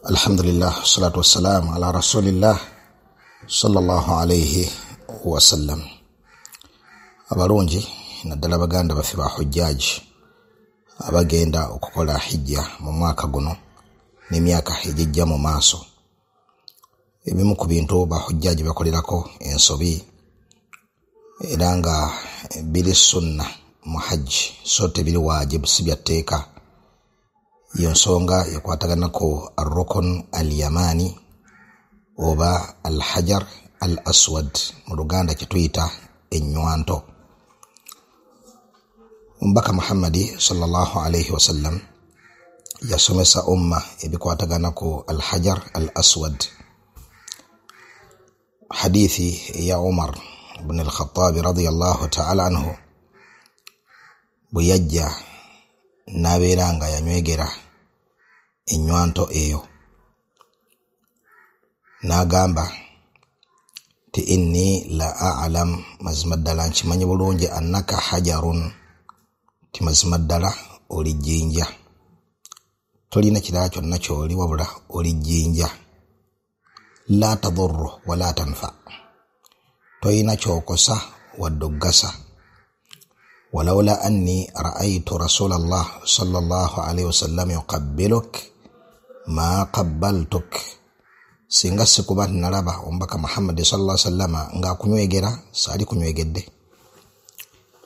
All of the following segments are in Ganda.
Alhamdulillah, salatu wassalamu ala rasulillah sallallahu alayhi wa sallam. Abalungi naddala baganda baffe ba hujjaji abagenda okukola hijja mu mwaka guno n'emyaka ejijja mu maaso. Ebimu ku bintu ba hujjaji bakolerako ensobi era nga biri sunna mu hajji, so tebiri wajibu, si bya tteeka. Iyo nsonga yakwataganako ar-rukn al-yamani oba al-hajar al-aswad mu Luganda kituyita ennywanto. Mbaka Muhammadi sallallahu alayhi wasallam yasomesa umma ebikwataganako al-hajar al-aswad. Hadithi ya Umar ibn al-Khattab radiyallahu ta'ala anhu buyajja nabeeranga yanywegera ennywanto eyo, n'agamba ti inni la a'lam, mazima ddala nkimanyi bulungi, annaka hajarun, ti mazima ddala oli jjinja, tolina kirala kyonna ky'oli wabula oli jjinja. La tadurru wa la tanfa, toyina kyokosa wadde oggasa. ولولا أني رأيت رسول الله صلى الله عليه وسلم يقبلك ما قبلتك, singa sikuba nalaba ombaka Muhammad sallallahu alaihi wasallam nga kunywegera sali kunywegedde.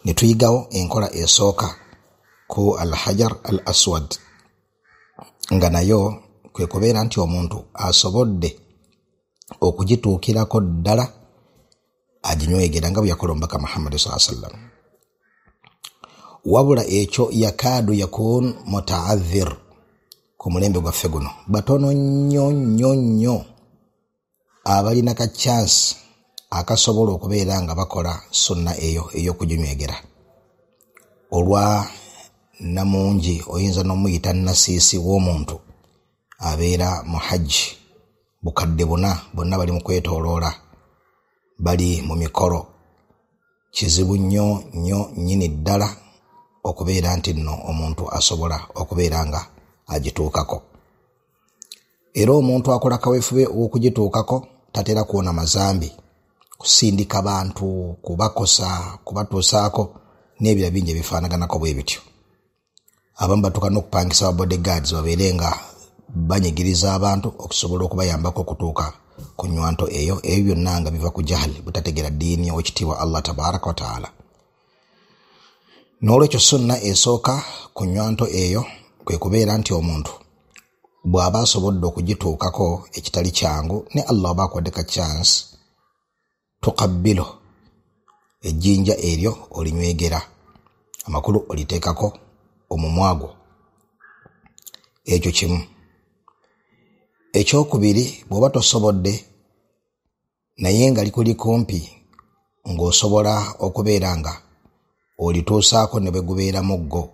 Ne tuyigawo enkola esooka ku al-hajar al-aswad nga nayo kwe kubeera nti omuntu asobodde okugituukirako ddala aginywegera nga bwe yakola ombaka Muhammad sallallahu alaihi wasallam. Wabula ekyo yakadu yakun mutaadhir ku mulembe gwaffe guno, batono nnyo abalina ka chance akasobola okubeera nga bakola sunna eyo ey'okuginywegera. Olwa namungi oyinza n'omuyita nasiisi w'omuntu abeera mu hajji, bukadde bonna bali mu kwetooloola, bali mu mikolo, kizibu nnyo nnyini ddala okubeera nti nno omuntu asobola okubeera nga agituukako. Era omuntu akola kaweefube okugituukako tatera kuwona mazambi, kusindika bantu, kubakosa, kubatuusaako n'ebira bingi ebifaanaganako bwe bityo. Abamu batuuka n'okupangisa ba bodyguards babeere nga banyigiriza abantu okusobola okubayambako okutuuka ku nnywanto eyo. Ebyo byonna nga biva ku jahali, butategera ddiini ow'ekitiibwa Allah tabaraka wa taala. N'olwekyo sunna esooka ku nnywanto eyo kwe kubeera nti omuntu bw'aba asobodde okugituukako ekitali kyangu, ne Allah aba akwadde ka chance, tuqabbilo, ejjinja eryo olinywegera, amakulu oliteekako omumwa gwo. Ekyo kimu. Ekyokubiri, bw'oba tosobodde naye nga likuli kumpi ng'osobola okubeera nga olituusaako ne bwe gubeera muggo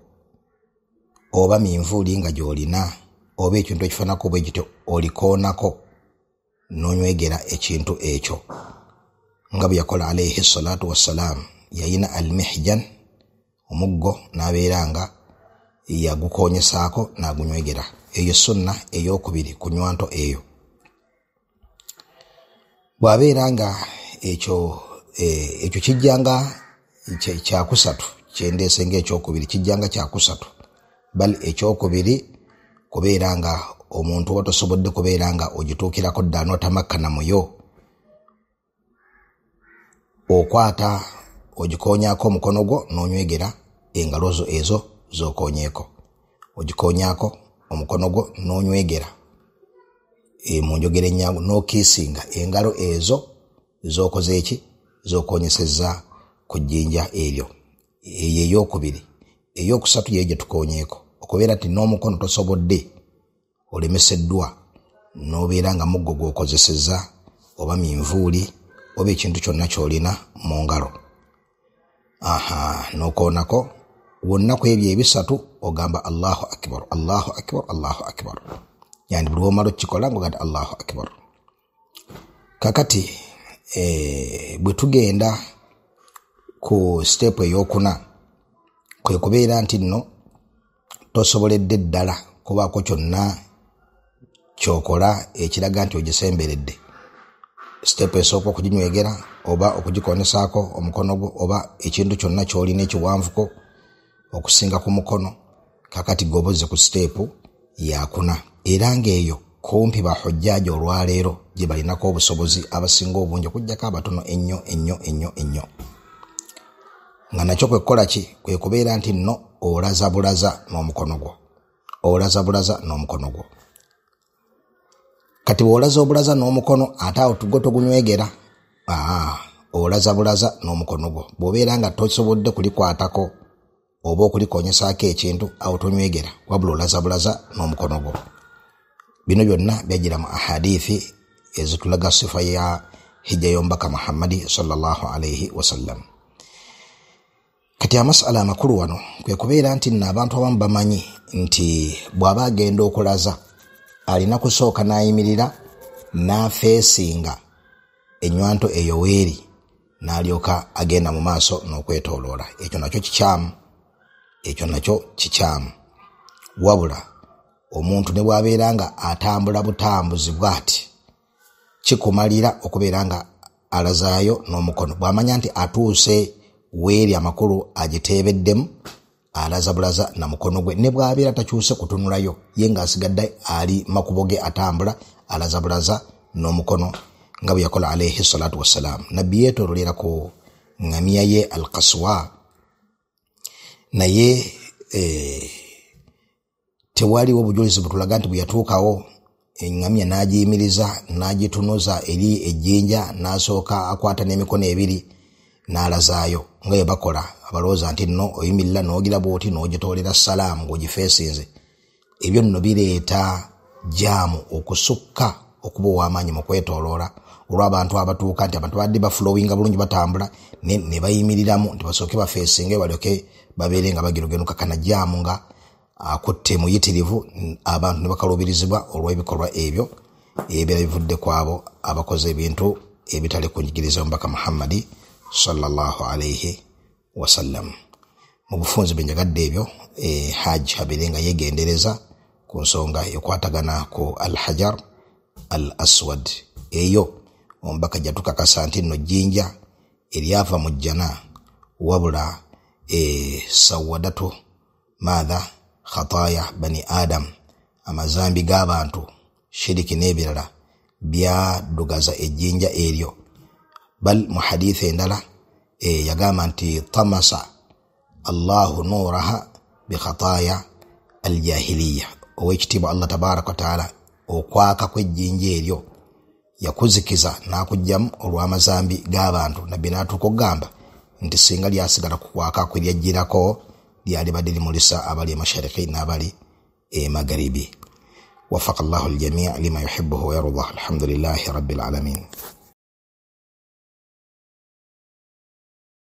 oba minvuuli nga gy'olina oba ekintu ekifaanako bwe kityo, olikoonako n'onywegera ekintu ekyo nga bwe yakola alayhi salatu wassalaam. Yayina al-mihjan, omuggo, n'abeera nga yagukoonyesaako n'agunywegera. Eyo sunna ey'okubiri ku nnywanto eyo. Bw'abeera nga ekyo kijjanga kyakusatu, kyendeese ng'ekyokubiri kijjanga kyakusatu, bali ekyokubiri kubeera nga omuntu oba tosobodde kubeera nga ogituukirako ddala n'otamakkana muyo, okwata ogikoonyaako omukono gwo n'onywegera engalo zo ezo z'okoonyeeko, ogikoonyaako omukono gwo n'onywegera mu njogera ennyangu, n'okiisinga engalo ezo z'okoze eki, z'okoonyesezza ku jjinja eryo. Eyo ey'okubiri. Ey'okusatu yeyo gye tukoonyeeko, okubeera nti n'omukono tosobodde, olemeseddwa, n'obeera nga muggo gw'okozesezza oba minvuuli oba ekintu kyonna ky'olina mu ngalo. N'okoonako wonna ku ebyo ebisatu ogamba Allahu akbar, Allahu akbar, Allahu akbar. Yani buli womala okikola ng'ogamba Allahu akbar. Kakati bwe tugenda ku step ey'okuna, kwe kubeera nti nno tosoboledde ddala kubaako kyonna kyokola ekiraga nti ogisemberedde. Step esooka okuginywegera oba okugikonesaako omukono gwo oba ekintu kyonna ky'olina ekiwanvuko okusinga ku mukono, kakati goboze ku step yakuna. Era ng'eyo kumpi bahujjaaji olwaleero gye balinako obusobozi abasinga obungi okuggyako abatono ennyo. Nga nakyo kwe kukola ki? Kwe kubeera nti nno olaza bulaza n'omukono gwo. Kati bw'olaza obulaza n'omukono ate awo tugo togunywegera. Olaza bulaza n'omukono gwo. Bw'obeera nga tosobodde kulikwatako oba okulikonyesaako ekintu, awo tonywegera, wabula olaza bulaza n'omukono gwo. Bino byonna byajira mu ahadithi ezitulaga sifa ya hijja y'omubaka Muhammadi sallallahu alayhi wasallam. Kati amasala amakulu wano kwe kubeera nti n'abantu abamu bamanyi nti bw'aba agenda okulaza alina kusooka n'ayimirira n'afeesinga ennywanto eyoweeri n'alyoka agenda mu maaso n'okwetooloola. Ekyo nakyo kikyamu. Wabula omuntu ne bw'abeera nga atambula butambuzi bw'ati, kikumalira okubeera nga alazaayo n'omukono. Bw'amanya nti atuuse weeri amakulu agiteebeddemu, alaza bulaza na mukono gwe. Ne bw'abeera takyuse kutunulayo, ye ng'asigadde ali makubo ge atambula, alaza bulaza n'omukono nga bwe yakola alayhi salatu wassalam. Nabbi yeetooloolera ku ngamiya ye al-Qaswa, naye tewaliwo bujulizi butulaga nti bwe yatuukawo engamiya n'agiyimiriza n'agitunuza eri ejjinja n'asooka akwata n'emikono ebiri n'alazaayo nga bwe bakola abalowooza nti nno oyimirira n'ogira bw'oti n'ogitoolera salaamu ng'ogifeesinze. Ebyo nno bireeta jaamu okusukka okuba ow'amaanyi mu kwetooloola olw'abantu abatuuka nti abantu badde bafulowinga bulungi batambula ne bayimiriramu nti basooke bafeesinge balyoke babeere nga bagerugenuka. Kana jaamu nga akutte muyitirivu, abantu ne bakaluubirizibwa olw'ebikolwa ebyo ebibeera bivudde ku abo abakoze ebintu ebitali kunjigiriza omubaka Muhammadi sallallahu alayhi wasallam. Mu bufunze benjagadde ebyo hajj abeere nga yegendereza ku nsonga ekwatagana ku al-hajar al-aswad. Eyo omubaka jatukakasa nti nno jjinja eryava mu jjana, wabula sawadatu maadha khataya bani adam, amazambi g'abantu, shiriki n'ebirala byadugaza ejjinja eryo. Bal mu hadith endala yagamba nti tamasa Allahu nuraha bi khataya al-jahiliya. Owekitiibwa Allah tabaraka wa taala okwaka kw'ejjinja eryo yakuzikiza n'akugjamu olw'amazambi g'abantu. Nabbi n'atuuka okugamba nti singa lyasigala kukwaka kwe lyajjirako lyali badde limulisa abali emashariki n'abali magharibi. Wafaqa Allahu al-jamii' lima yuhibbuhu wa yardah. Alhamdulillahi rabbil alamin.